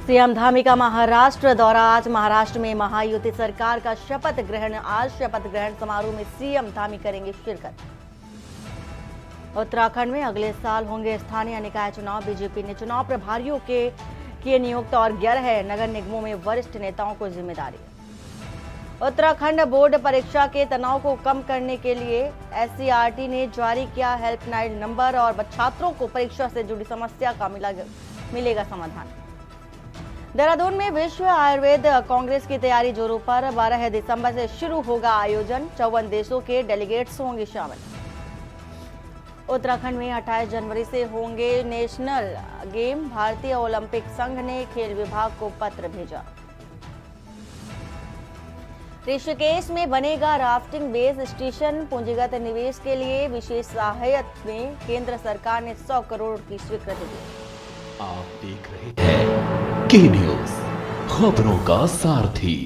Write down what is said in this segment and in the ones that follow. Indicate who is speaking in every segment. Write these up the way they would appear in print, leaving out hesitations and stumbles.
Speaker 1: CM Dhami का महाराष्ट्र दौरा। आज महाराष्ट्र में महायुति सरकार का शपथ ग्रहण। आज शपथ ग्रहण समारोह में सीएम धामी करेंगे शिरकत। उत्तराखंड में अगले साल होंगे स्थानीय निकाय चुनाव। बीजेपी ने चुनाव प्रभारियों के किए नियुक्त और 11 नगर निगमों में वरिष्ठ नेताओं को जिम्मेदारी। उत्तराखंड बोर्ड परीक्षा के तनाव को कम करने के लिए एससीईआरटी ने जारी किया हेल्पलाइन नंबर और छात्रों को परीक्षा से जुड़ी समस्या का मिलेगा समाधान। देहरादून में विश्व आयुर्वेद कांग्रेस की तैयारी जोरों पर। 12 दिसंबर से शुरू होगा आयोजन। 54 देशों के डेलीगेट्स होंगे शामिल। उत्तराखंड में 28 जनवरी से होंगे नेशनल गेम। भारतीय ओलंपिक संघ ने खेल विभाग को पत्र भेजा। ऋषिकेश में बनेगा राफ्टिंग बेस स्टेशन। पूंजीगत निवेश के लिए विशेष सहायता में केंद्र सरकार ने 100 करोड़ की स्वीकृति दी।
Speaker 2: आप देख रहे हैं के न्यूज, खबरों का सारथी।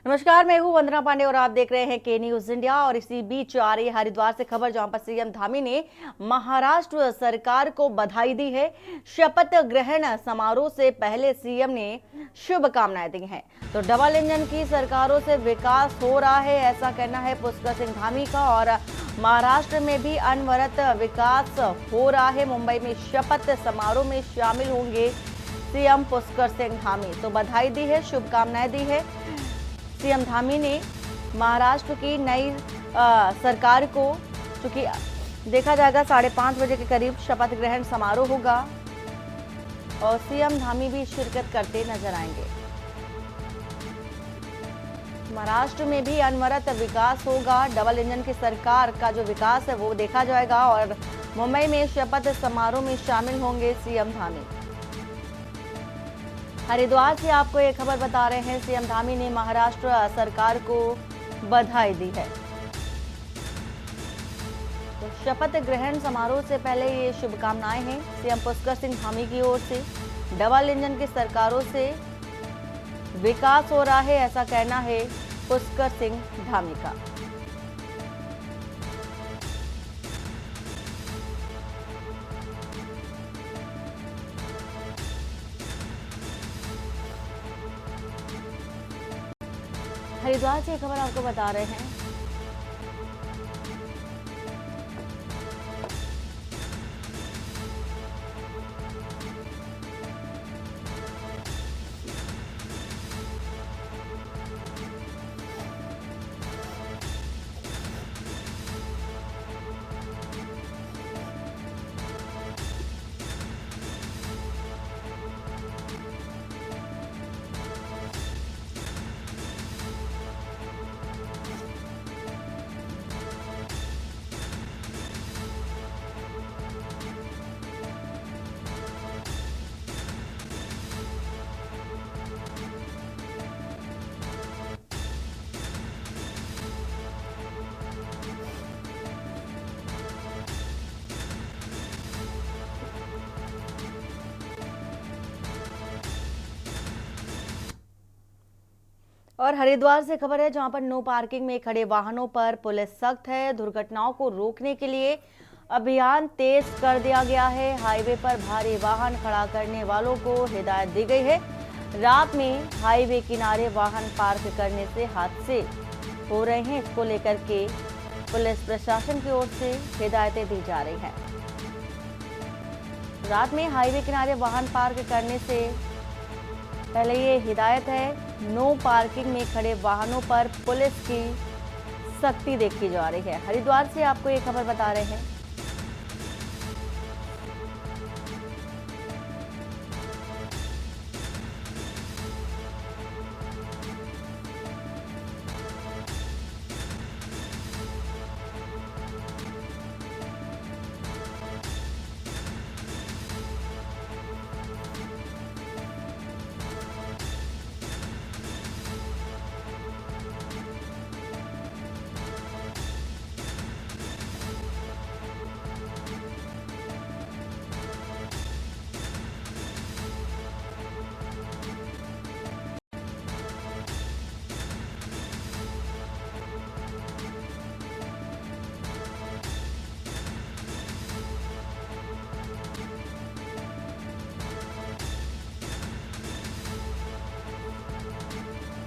Speaker 1: नमस्कार, मैं हूं वंदना पांडे और आप देख रहे हैं के न्यूज इंडिया। और इसी बीच आ रही हरिद्वार से खबर, जहां पर सीएम धामी ने महाराष्ट्र सरकार को बधाई दी है। शपथ ग्रहण समारोह से पहले सीएम ने शुभकामनाएं दी हैं। तो डबल इंजन की सरकारों से विकास हो रहा है, ऐसा कहना है पुष्कर सिंह धामी का। और महाराष्ट्र में भी अनवरत विकास हो रहा है। मुंबई में शपथ समारोह में शामिल होंगे सीएम पुष्कर सिंह धामी। तो बधाई दी है, शुभकामनाएं दी है। सीएम धामी ने महाराष्ट्र की नई सरकार को, चूंकि देखा जाएगा 5:30 बजे के करीब शपथ ग्रहण समारोह होगा और सीएम धामी भी शिरकत करते नजर आएंगे। महाराष्ट्र में भी अनवरत विकास होगा। डबल इंजन की सरकार का जो विकास है वो देखा जाएगा। और मुंबई में शपथ समारोह में शामिल होंगे सीएम धामी। हरिद्वार से आपको एक खबर बता रहे हैं, सीएम धामी ने महाराष्ट्र सरकार को बधाई दी है। तो शपथ ग्रहण समारोह से पहले ये शुभकामनाएं हैं सीएम पुष्कर सिंह धामी की ओर से। डबल इंजन की सरकारों से विकास हो रहा है, ऐसा कहना है पुष्कर सिंह धामी का। हरिद्वार से खबर आपको बता रहे हैं। और हरिद्वार से खबर है, जहां पर नो पार्किंग में खड़े वाहनों पर पुलिस सख्त है। दुर्घटनाओं को रोकने के लिए अभियान तेज कर दिया गया है। हाईवे पर भारी वाहन खड़ा करने वालों को हिदायत दी गई है। रात में हाईवे किनारे वाहन पार्क करने से हादसे हो रहे हैं, इसको लेकर के पुलिस प्रशासन की ओर से हिदायतें दी जा रही हैं। रात में हाईवे किनारे वाहन पार्क करने से पहले ये हिदायत है। नो पार्किंग में खड़े वाहनों पर पुलिस की सख्ती देखी जा रही है। हरिद्वार से आपको ये खबर बता रहे हैं।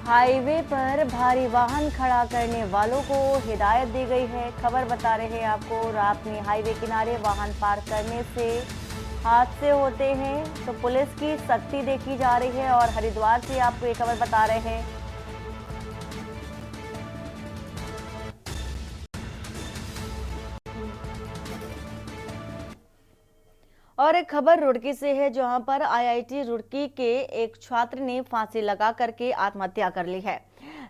Speaker 1: हाईवे पर भारी वाहन खड़ा करने वालों को हिदायत दी गई है। खबर बता रहे हैं आपको, रात में हाईवे किनारे वाहन पार्क करने से हादसे होते हैं, तो पुलिस की सख्ती देखी जा रही है। और हरिद्वार से आपको ये खबर बता रहे हैं। और एक खबर रुड़की से है, जहां पर आईआईटी रुड़की के एक छात्र ने फांसी लगा करके आत्महत्या कर ली है।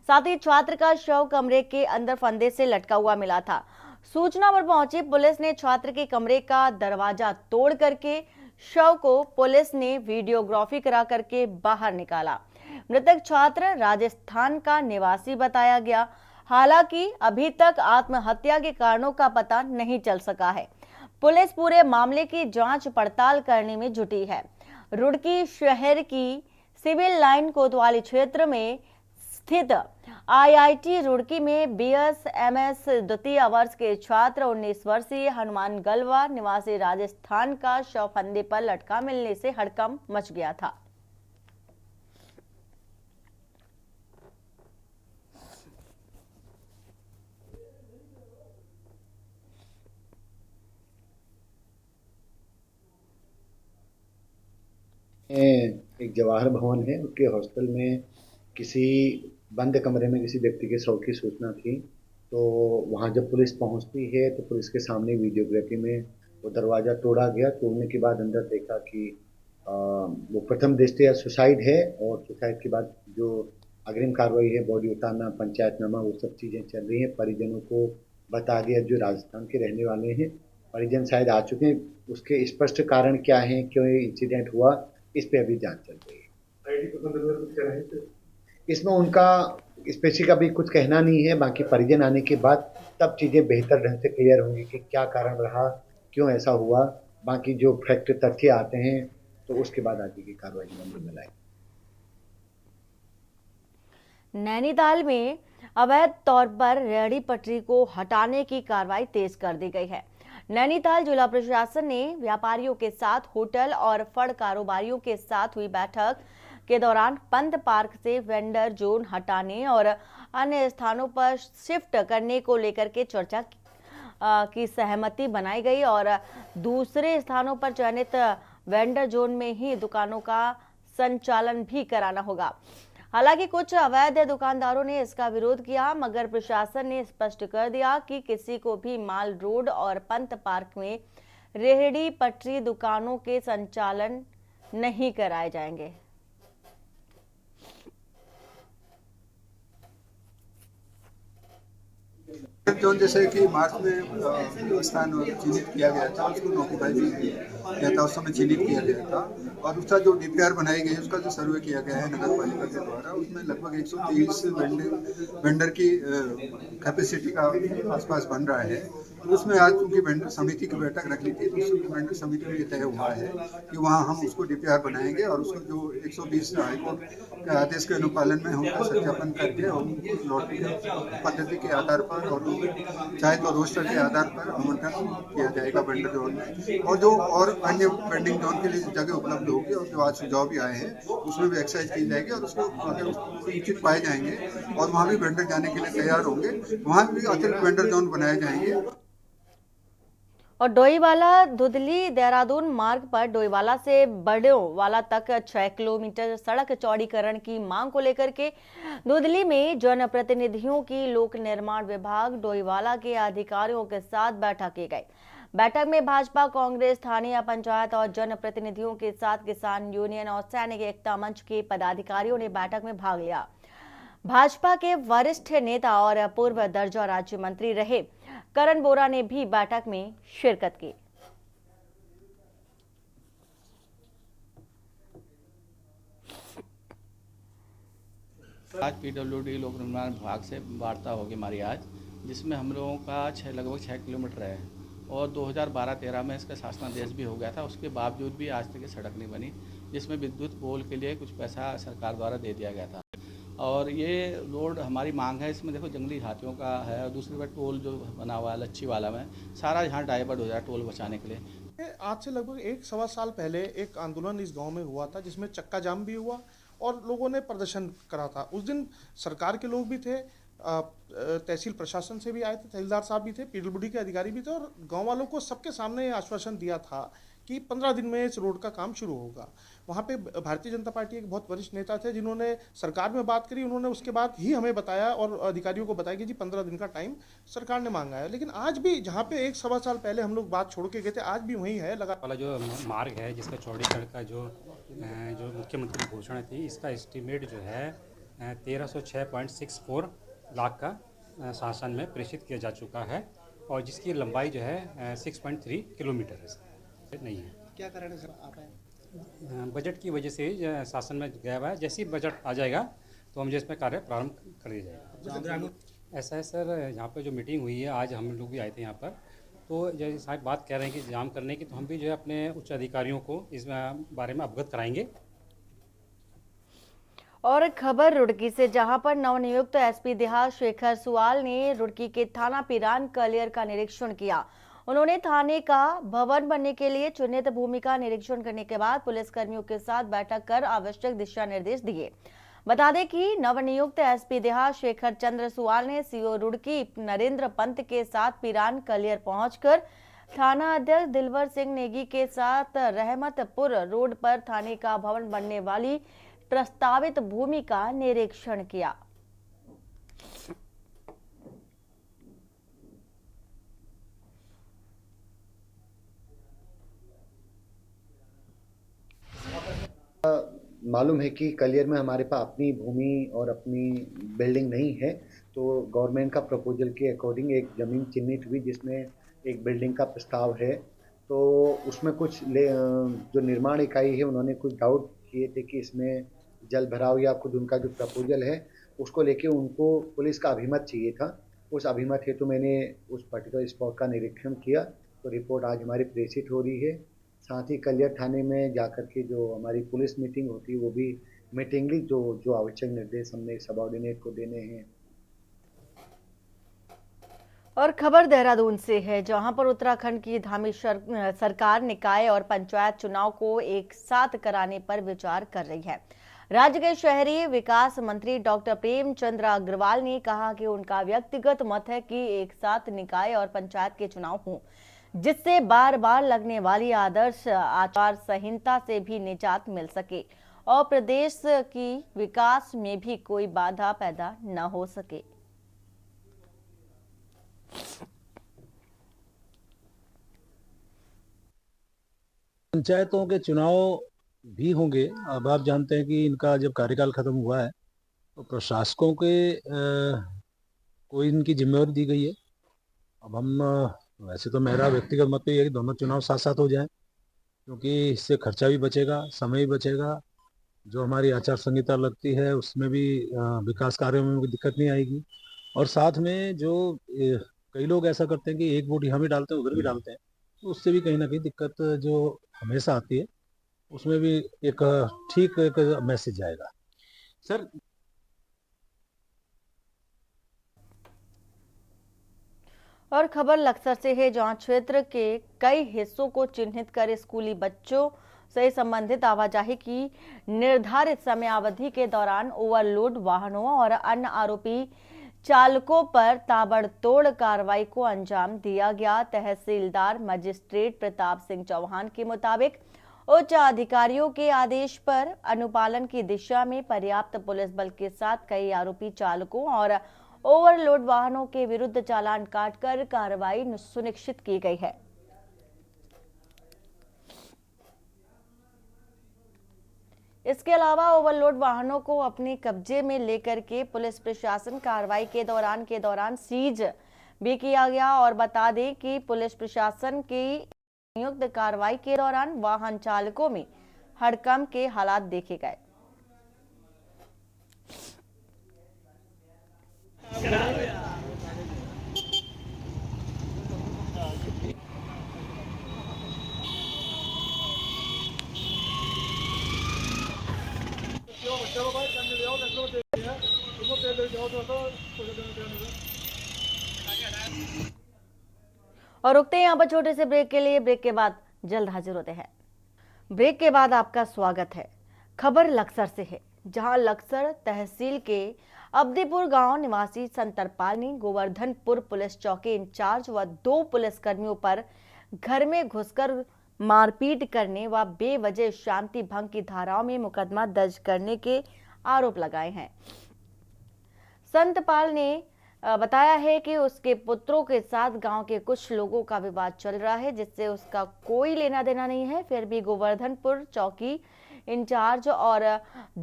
Speaker 1: साथ ही छात्र का शव कमरे के अंदर फंदे से लटका हुआ मिला था। सूचना पर पहुंची पुलिस ने छात्र के कमरे का दरवाजा तोड़ करके शव को पुलिस ने वीडियोग्राफी करा करके बाहर निकाला। मृतक छात्र राजस्थान का निवासी बताया गया। हालांकि अभी तक आत्महत्या के कारणों का पता नहीं चल सका है। पुलिस पूरे मामले की जांच पड़ताल करने में जुटी है। रुड़की शहर की सिविल लाइन कोतवाली क्षेत्र में स्थित आईआईटी रुड़की में बीएसएमएस द्वितीय वर्ष के छात्र 19 वर्षीय हनुमान गलवा निवासी राजस्थान का शव फंदे पर लटका मिलने से हड़कंप मच गया था।
Speaker 3: एक जवाहर भवन है, उसके हॉस्टल में किसी बंद कमरे में किसी व्यक्ति के शव की सूचना थी। तो वहाँ जब पुलिस पहुँचती है तो पुलिस के सामने वीडियोग्राफी में वो दरवाज़ा तोड़ा गया। तोड़ने के बाद अंदर देखा कि वो प्रथम दृष्टया सुसाइड है, और सुसाइड के बाद जो अग्रिम कार्रवाई है, बॉडी उतारना, पंचायतनामा, वो सब चीज़ें चल रही हैं। परिजनों को बता दिया जो राजस्थान के रहने वाले हैं, परिजन शायद आ चुके हैं। उसके स्पष्ट कारण क्या हैं, क्यों ये इंसिडेंट हुआ, इस पे अभी जांच चल रही है। आईडी को संदर्भ में कुछ कह रहे हैं? इसमें उनका स्पेसिफिक अभी कुछ कहना नहीं है। बाकी परिजन आने के बाद तब चीज़ें बेहतर ढंग से क्लियर होंगी कि क्या कारण रहा, क्यों ऐसा हुआ। बाकी जो फैक्ट तथ्य आते हैं तो उसके बाद आगे की कार्रवाई में लाएंगे।
Speaker 1: नैनीताल में अवैध तौर पर रेहड़ी पटरी को हटाने की कार्रवाई तेज कर दी गई है। नैनीताल जिला प्रशासन ने व्यापारियों के साथ होटल और फड़ कारोबारियों के साथ हुई बैठक के दौरान पंत पार्क से वेंडर जोन हटाने और अन्य स्थानों पर शिफ्ट करने को लेकर के चर्चा की सहमति बनाई गई और दूसरे स्थानों पर चयनित वेंडर जोन में ही दुकानों का संचालन भी कराना होगा। हालांकि कुछ अवैध दुकानदारों ने इसका विरोध किया, मगर प्रशासन ने स्पष्ट कर दिया कि किसी को भी माल रोड और पंत पार्क में रेहड़ी पटरी दुकानों के संचालन नहीं कराए जाएंगे।
Speaker 4: जोन जैसे कि मार्च में स्थान चिन्हित किया गया था, उसको नोटिफाई भी किया था, उस समय चिन्हित किया गया था। और उसका जो डीपीआर बनाई गई है, उसका जो सर्वे किया गया है नगर पालिका के द्वारा, उसमें लगभग 130 वेंडर की कैपेसिटी का आसपास बन रहा है। तो उसमें आज चूँकि वेंडर समिति की बैठक रख ली थी, तो उस वेंडर समिति में ये तय हुआ है कि वहाँ हम उसको डीपीआर बनाएंगे और उसको जो 120 हाईकोर्ट के आदेश के अनुपालन में हम उसका सत्यापन करके और लॉटरी पद्धति के आधार पर और चाहे तो रोस्टर के आधार पर आवंटन किया जाएगा वेंडर जोन में। और जो और अन्य वेंडिंग जोन के लिए जगह उपलब्ध होगी और जो आज सुझाव भी आए हैं उसमें भी एक्सरसाइज की जाएगी और उसको अगर उचित पाए जाएंगे और वहाँ भी वेंडर जाने के लिए तैयार होंगे, वहाँ भी अतिरिक्त वेंडर जोन बनाए जाएंगे।
Speaker 1: और डोईवाला धुधली देहरादून मार्ग पर डोईवाला से बड़ोवाला तक 6 किलोमीटर सड़क चौड़ीकरण की मांग को लेकर के धुधली में जनप्रतिनिधियों की लोक निर्माण विभाग डोईवाला के अधिकारियों के साथ बैठक की गई। बैठक में भाजपा, कांग्रेस, स्थानीय पंचायत और जनप्रतिनिधियों के साथ किसान यूनियन और सैनिक एकता मंच के पदाधिकारियों ने बैठक में भाग लिया। भाजपा के वरिष्ठ नेता और पूर्व दर्जा राज्य मंत्री रहे करण बोरा ने भी बैठक में शिरकत की।
Speaker 5: आज पीडब्ल्यूडी लोक निर्माण विभाग से वार्ता होगी हमारी आज, जिसमें हम लोगों का लगभग 6 किलोमीटर है और 2012-13 में इसका शासनादेश भी हो गया था। उसके बावजूद भी आज तक ये सड़क नहीं बनी, जिसमें विद्युत पोल के लिए कुछ पैसा सरकार द्वारा दे दिया गया था। और ये रोड हमारी मांग है, इसमें देखो जंगली हाथियों का है और दूसरी बार टोल जो बना हुआ है लच्छी वाला में, सारा यहाँ डाइवर्ट हो जाए टोल बचाने के लिए।
Speaker 6: आज से लगभग 1 सवा साल पहले एक आंदोलन इस गांव में हुआ था, जिसमें चक्का जाम भी हुआ और लोगों ने प्रदर्शन करा था। उस दिन सरकार के लोग भी थे, तहसील प्रशासन से भी आए थे, तहसीलदार साहब भी थे, पीडब्ल्यूडी के अधिकारी भी थे, और गांव वालों को सबके सामने ये आश्वासन दिया था कि 15 दिन में इस रोड का काम शुरू होगा। वहाँ पे भारतीय जनता पार्टी के बहुत वरिष्ठ नेता थे जिन्होंने सरकार में बात करी, उन्होंने उसके बाद ही हमें बताया और अधिकारियों को बताया कि जी 15 दिन का टाइम सरकार ने मांगा है। लेकिन आज भी जहाँ पे 1-1.25 साल पहले हम लोग बात छोड़ के गए थे, आज भी वही है।
Speaker 7: वाला जो मार्ग है जिसका चौड़ीकरण का जो मुख्यमंत्री की घोषणा थी, इसका एस्टीमेट जो है 1306.64 लाख का शासन में प्रेषित किया जा चुका है, और जिसकी लंबाई जो है 6.3 किलोमीटर है, नहीं है।
Speaker 6: क्या कारण है सर आप आए?
Speaker 7: बजट की वजह से शासन में गया हुआ है। जैसे ही बजट आ जाएगा तो हम जिसमें कार्य प्रारंभ कर दिया जाएगा। ऐसा है सर, यहाँ पे जो मीटिंग हुई है, आज हम लोग भी आए थे यहाँ पर, तो जैसे साहब बात कह रहे हैं कि जाम करने की, तो हम भी जो है अपने उच्च अधिकारियों को इस बारे में अवगत कराएंगे।
Speaker 1: और खबर रुड़की से, जहां पर नवनियुक्त एसपी देहात शेखर सुवाल ने रुड़की के थाना पिरान कलियर का निरीक्षण किया। उन्होंने थाने का भवन बनने के लिए चिन्हित भूमि का निरीक्षण करने के बाद पुलिसकर्मियों के साथ बैठक कर आवश्यक दिशा निर्देश दिए। बता दें कि नवनियुक्त एसपी देहात शेखर चंद्र सुवाल ने सीओ रुड़की नरेंद्र पंत के साथ पिरान कलियर पहुंचकर थाना अध्यक्ष दिलवर सिंह नेगी के साथ रहमतपुर रोड पर थाने का भवन बनने वाली प्रस्तावित भूमि का निरीक्षण किया।
Speaker 3: मालूम है कि कलियर में हमारे पास अपनी भूमि और अपनी बिल्डिंग नहीं है, तो गवर्नमेंट का प्रपोजल के अकॉर्डिंग एक ज़मीन चिन्हित हुई जिसमें एक बिल्डिंग का प्रस्ताव है। तो उसमें कुछ जो निर्माण इकाई है उन्होंने कुछ डाउट किए थे कि इसमें जल भराव या खुद उनका जो प्रपोजल है उसको लेके उनको पुलिस का अभिमत चाहिए था। उस अभिमत हेतु मैंने उस पर्टिकुलर स्पॉट का निरीक्षण किया, तो रिपोर्ट आज हमारी प्रेषित हो रही है। साथ ही कलियर थाने में जाकर के जो हमारी पुलिस मीटिंग होती है वो भी मीटिंग ली, जो आवश्यक निर्देश हमने सबऑर्डिनेट को देने हैं।
Speaker 1: और खबर देहरादून से है, जहां पर उत्तराखंड की धामी सरकार निकाय और पंचायत चुनाव को एक साथ कराने पर विचार कर रही है। राज्य के शहरी विकास मंत्री डॉक्टर प्रेमचंद्र अग्रवाल ने कहा कि उनका व्यक्तिगत मत है कि एक साथ निकाय और पंचायत के चुनाव हों, जिससे बार बार लगने वाली आदर्श आचार संहिता से भी निजात मिल सके और प्रदेश की विकास में भी कोई बाधा पैदा न हो सके।
Speaker 8: पंचायतों के चुनाव भी होंगे। अब आप जानते हैं कि इनका जब कार्यकाल खत्म हुआ है तो प्रशासकों के को इनकी जिम्मेवारी दी गई है। अब हम वैसे तो मेरा व्यक्तिगत मत तो ये है कि दोनों चुनाव साथ साथ हो जाएं, क्योंकि इससे खर्चा भी बचेगा, समय भी बचेगा। जो हमारी आचार संहिता लगती है उसमें भी विकास कार्यों में कोई दिक्कत नहीं आएगी। और साथ में जो कई लोग ऐसा करते हैं कि एक वोट यहाँ भी डालते हैं उधर भी डालते हैं, तो उससे भी कहीं ना कहीं दिक्कत जो हमेशा आती है, उसमें भी एक ठीक एक मैसेज जाएगा।
Speaker 7: सर,
Speaker 1: और खबर लक्सर से है, जहां क्षेत्र के कई हिस्सों को चिन्हित कर स्कूली बच्चों से संबंधित आवाजाही की निर्धारित समयावधि के दौरान ओवरलोड वाहनों और अन्य आरोपी चालकों पर ताबड़तोड़ कार्रवाई को अंजाम दिया गया। तहसीलदार मजिस्ट्रेट प्रताप सिंह चौहान के मुताबिक उच्च अधिकारियों के आदेश पर अनुपालन की दिशा में पर्याप्त पुलिस बल के साथ कई आरोपी चालकों और ओवरलोड वाहनों के विरुद्ध चालान काटकर कार्रवाई सुनिश्चित की गई है। इसके अलावा ओवरलोड वाहनों को अपने कब्जे में लेकर के पुलिस प्रशासन कार्रवाई के दौरान सीज भी किया गया। और बता दें कि पुलिस प्रशासन की संयुक्त कार्रवाई के दौरान वाहन चालकों में हड़कंप के हालात देखे गए। और रुकते हैं यहाँ पर छोटे से ब्रेक के लिए। ब्रेक के बाद जल्द हाजिर होते हैं। ब्रेक के बाद आपका स्वागत है। खबर लक्सर से है, जहां लक्सर तहसील के अब्दीपुर गांव निवासी संतरपाल ने गोवर्धनपुर पुलिस चौकी इंचार्ज व 2 पुलिसकर्मियों पर घर में घुसकर मारपीट करने व बेवजह शांति भंग की धाराओं में मुकदमा दर्ज करने के आरोप लगाए हैं। संतपाल ने बताया है कि उसके पुत्रों के साथ गांव के कुछ लोगों का विवाद चल रहा है, जिससे उसका कोई लेना देना नहीं है। फिर भी गोवर्धनपुर चौकी इंचार्ज और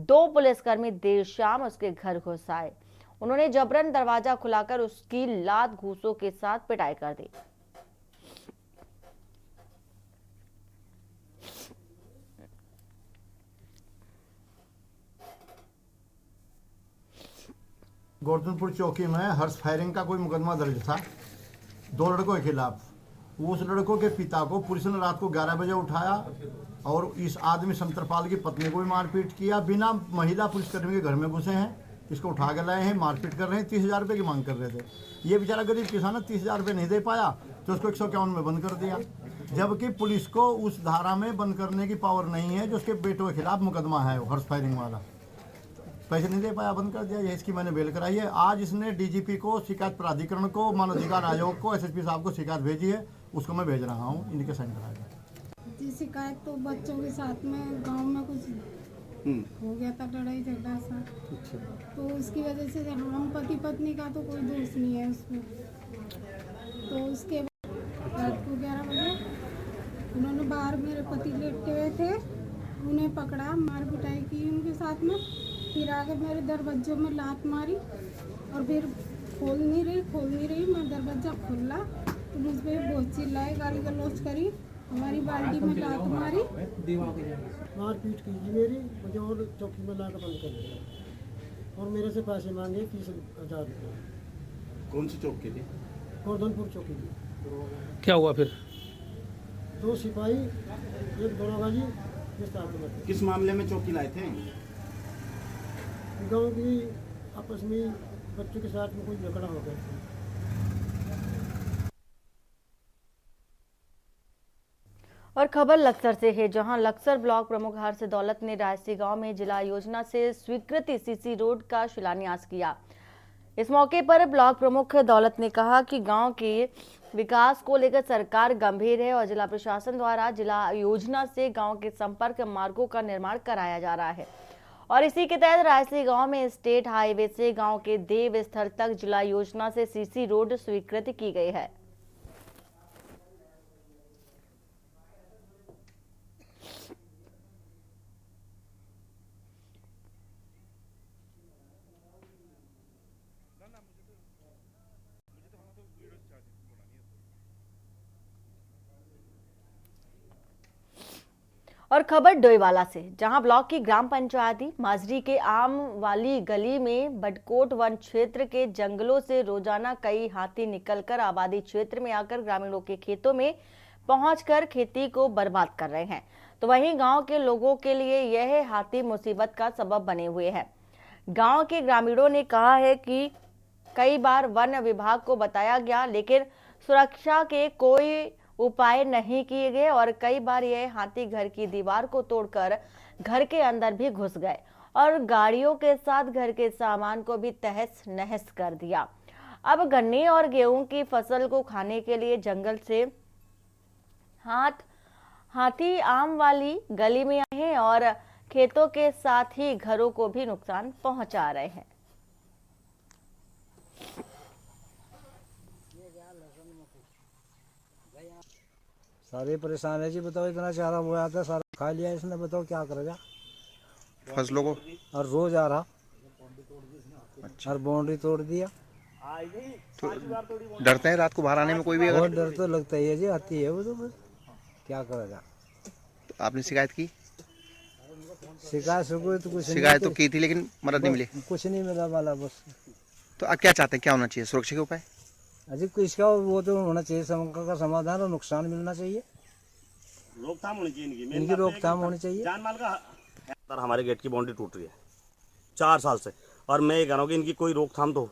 Speaker 1: 2 पुलिसकर्मी देर शाम उसके घर घुस आए। उन्होंने जबरन दरवाजा खुलाकर उसकी लात घूंसों के साथ पिटाई कर दी।
Speaker 9: गोवर्धनपुर चौकी में हर्ष फायरिंग का कोई मुकदमा दर्ज था 2 लड़कों के खिलाफ। उस लड़कों के पिता को पुलिस ने रात को 11 बजे उठाया और इस आदमी संतरपाल की पत्नी को भी मारपीट किया। बिना महिला पुलिसकर्मी के घर में घुसे हैं, इसको उठा के लाए हैं, मारपीट कर रहे हैं। 30,000 रुपये की मांग कर रहे थे। ये बेचारा गरीब किसान 30,000 रुपये नहीं दे पाया तो उसको 151 में बंद कर दिया, जबकि पुलिस को उस धारा में बंद करने की पावर नहीं है जो उसके बेटों के खिलाफ मुकदमा है, हर्ष फायरिंग वाला। पैसे नहीं दे पाया, बंद कर दिया। ये इसकी मैंने बेल कराई है। आज इसने डीजीपी को, शिकायत प्राधिकरण को, मानव अधिकार आयोग को, एसएसपी साहब को शिकायत भेजी है, उसको मैं भेज रहा हूँ, इनके साइन कराएगा।
Speaker 10: जी शिकायत तो बच्चों के साथ में गांव में कुछ हो गया था, लड़ाई झगड़ा सा, तो उसकी वजह से हम पति पत्नी का तो कोई दोष नहीं है उसमें। तो उसके बाद रात को 11 बजे उन्होंने बाहर, मेरे पति लेटे हुए थे, उन्हें पकड़ा, मार पिटाई की उनके साथ में। फिर आगे मेरे दरवाजों में लात मारी और फिर खोल नहीं रही। मैं दरवाजा खोला तो मुझ पर बहुत चिल्लाए, गाली गलौज करी, हमारी बाल्टी में लात मारी,
Speaker 11: मारपीट की जी मेरी, मुझे और चौकी में लाकर बंद कर दिया और मेरे से पैसे मांगे 30,000 रुपये।
Speaker 12: कौन सी चौकी थी?
Speaker 11: गोवर्धनपुर चौकी थी।
Speaker 12: क्या हुआ फिर?
Speaker 11: 2 सिपाही, एक दरोगा जी,
Speaker 12: किस मामले में चौकी लाए थे?
Speaker 11: गाँव की आपस में बच्चों के साथ में कोई झगड़ा हो गया था।
Speaker 1: और खबर लक्सर से है, जहां लक्सर ब्लॉक प्रमुख हर्ष दौलत ने रायसी गांव में जिला योजना से स्वीकृति सीसी रोड का शिलान्यास किया। इस मौके पर ब्लॉक प्रमुख दौलत ने कहा कि गांव के विकास को लेकर सरकार गंभीर है और जिला प्रशासन द्वारा जिला योजना से गांव के संपर्क मार्गों का निर्माण कराया जा रहा है और इसी के तहत रायसी गांव में स्टेट हाईवे से गांव के देव स्थल तक जिला योजना से सीसी रोड स्वीकृत की गई है। और खबर डोईवाला से, जहां ब्लॉक की ग्राम पंचायती माजरी के आम वाली गली में बडकोट वन क्षेत्र के जंगलों से रोजाना कई हाथी निकलकर आबादी क्षेत्र में आकर ग्रामीणों के खेतों में पहुंचकर खेती को बर्बाद कर रहे हैं, तो वहीं गांव के लोगों के लिए यह हाथी मुसीबत का सबब बने हुए हैं। गांव के ग्रामीणों ने कहा है कि कई बार वन विभाग को बताया गया, लेकिन सुरक्षा के कोई उपाय नहीं किए गए और कई बार ये हाथी घर की दीवार को तोड़कर घर के अंदर भी घुस गए और गाड़ियों के साथ घर के सामान को भी तहस नहस कर दिया। अब गन्ने और गेहूं की फसल को खाने के लिए जंगल से हाथी आम वाली गली में आए हैं और खेतों के साथ ही घरों को भी नुकसान पहुंचा रहे हैं।
Speaker 13: सारे परेशान है जी, बताओ, इतना चारा बोया था, सारा खा लिया इसने, बताओ क्या करेगा
Speaker 12: फसलों को,
Speaker 13: और रोज आ रहा।
Speaker 12: अच्छा।
Speaker 13: और बाउंड्री तोड़ दिया।
Speaker 12: तो डरते हैं रात को बाहर आने में कोई भी?
Speaker 13: बहुत डर तो लगता ही है जी, आती है वो तो, बस क्या करेगा।
Speaker 12: तो आपने शिकायत की?
Speaker 13: शिकायत तो कुछ
Speaker 12: शिकायत तो की थी लेकिन मदद नहीं मिली?
Speaker 13: कुछ नहीं मिला वाला बस।
Speaker 12: तो आप क्या चाहते हैं, क्या होना चाहिए सुरक्षा के उपाय?
Speaker 13: अजी इसका वो तो होना चाहिए, समस्या का समाधान और नुकसान मिलना चाहिए,
Speaker 14: रोकथाम होनी चाहिए,
Speaker 13: इनकी रोकथाम होनी चाहिए।
Speaker 14: जान माल का सर, हमारे गेट की बाउंड्री टूट रही है 4 साल से, और मैं ये कह रहा हूँ कि इनकी कोई रोकथाम तो हो।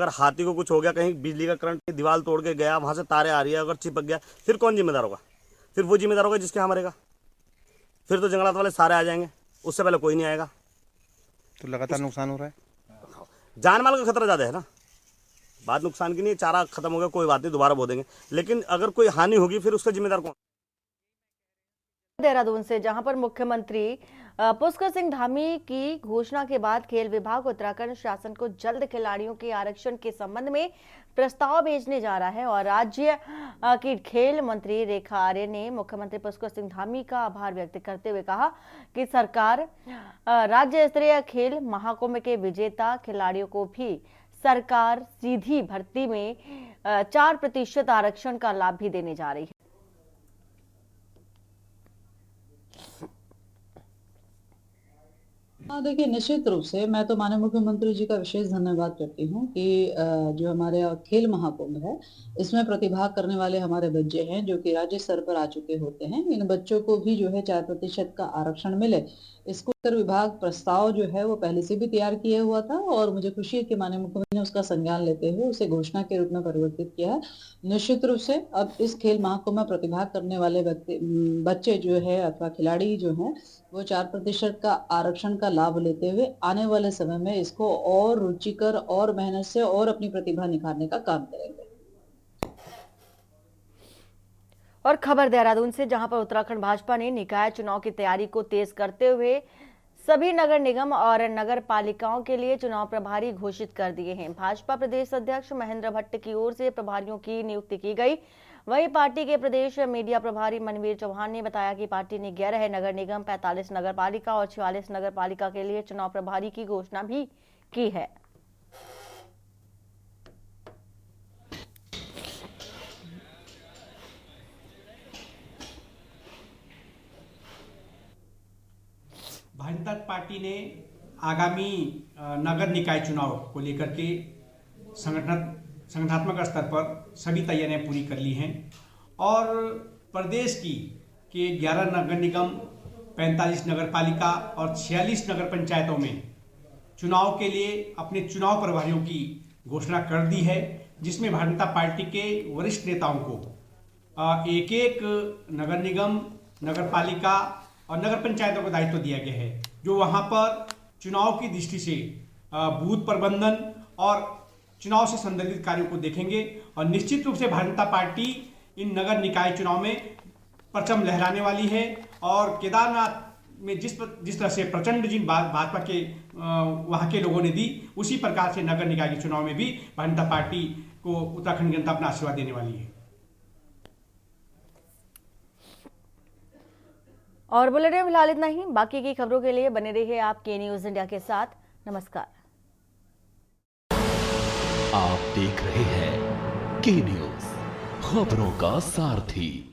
Speaker 14: अगर हाथी को कुछ हो गया, कहीं बिजली का करंट दीवार तोड़ के गया, वहाँ से तारे आ रही है, अगर चिपक गया, फिर कौन जिम्मेदार होगा? फिर वो जिम्मेदार होगा जिसके यहाँ मरेगा। फिर तो जंगलात वाले सारे आ जाएंगे, उससे पहले कोई नहीं आएगा।
Speaker 12: तो लगातार नुकसान हो रहा है।
Speaker 14: जान माल का खतरा ज़्यादा है ना, बात नुकसान की नहीं है। चारा खत्म हो गया कोई बात नहीं, दोबारा बो देंगे, लेकिन अगर कोई हानि होगी फिर उसका जिम्मेदार कौन?
Speaker 1: देहरादून से, जहां पर मुख्यमंत्री पुष्कर सिंह धामी की घोषणा के बाद खेल विभाग उत्तराखंड शासन को जल्द खिलाड़ियों के आरक्षण के संबंध में प्रस्ताव भेजने जा रहा है और राज्य की खेल मंत्री रेखा आर्य ने मुख्यमंत्री पुष्कर सिंह धामी का आभार व्यक्त करते हुए कहा कि सरकार राज्य स्तरीय खेल महाकुंभ के विजेता खिलाड़ियों को भी सरकार सीधी भर्ती में 4% आरक्षण का लाभ भी देने जा रही है।
Speaker 15: हाँ, देखिए, निश्चित रूप से मैं तो माननीय मुख्यमंत्री जी का विशेष धन्यवाद करती हूँ कि जो हमारे खेल महाकुंभ है इसमें प्रतिभाग करने वाले हमारे बच्चे हैं जो कि राज्य स्तर पर आ चुके होते हैं, इन बच्चों को भी जो है 4% का आरक्षण मिले, इसको लेकर विभाग प्रस्ताव जो है वो पहले से भी तैयार किया हुआ था और मुझे खुशी है कि माननीय मुख्यमंत्री ने उसका संज्ञान लेते हुए उसे घोषणा के रूप में परिवर्तित किया है। निश्चित रूप से अब इस खेल महाकुंभ में प्रतिभाग करने वाले बच्चे जो है अथवा खिलाड़ी जो हैं वो 4% का आरक्षण का लाभ लेते हुए आने वाले समय में इसको और रुचिकर और मेहनत से और अपनी प्रतिभा निखारने का काम करेंगे।
Speaker 1: और खबर देहरादून से, जहां पर उत्तराखंड भाजपा ने निकाय चुनाव की तैयारी को तेज करते हुए सभी नगर निगम और नगर पालिकाओं के लिए चुनाव प्रभारी घोषित कर दिए हैं। भाजपा प्रदेश अध्यक्ष महेंद्र भट्ट की ओर से प्रभारियों की नियुक्ति की गई। वहीं पार्टी के प्रदेश मीडिया प्रभारी मनवीर चौहान ने बताया कि पार्टी ने 11 नगर निगम, 45 नगर पालिका और 46 नगर पालिका के लिए चुनाव प्रभारी की घोषणा भी की है।
Speaker 16: भारतीय जनता पार्टी ने आगामी नगर निकाय चुनाव को लेकर के संगठनात्मक स्तर पर सभी तैयारियां पूरी कर ली हैं और प्रदेश के 11 नगर निगम, 45 नगर पालिका और 46 नगर पंचायतों में चुनाव के लिए अपने चुनाव प्रभारियों की घोषणा कर दी है, जिसमें भारतीय जनता पार्टी के वरिष्ठ नेताओं को एक एक नगर निगम, नगर पालिका और नगर पंचायतों को दायित्व दिया गया है, जो वहां पर चुनाव की दृष्टि से बूथ प्रबंधन और चुनाव से संबंधित कार्यों को देखेंगे। और निश्चित रूप से भारतीय जनता पार्टी इन नगर निकाय चुनाव में परचम लहराने वाली है और केदारनाथ में जिस तरह से प्रचंड जिन भाजपा के वहां के लोगों ने दी, उसी प्रकार से नगर निकाय के चुनाव में भी भारतीय जनता पार्टी को उत्तराखंड जनता अपना आशीर्वाद देने वाली है।
Speaker 1: और बुलेटिन में फिलहाल इतना ही। बाकी की खबरों के लिए बने रहिए आप के न्यूज इंडिया के साथ। नमस्कार।
Speaker 2: आप देख रहे हैं के न्यूज, खबरों का सारथी।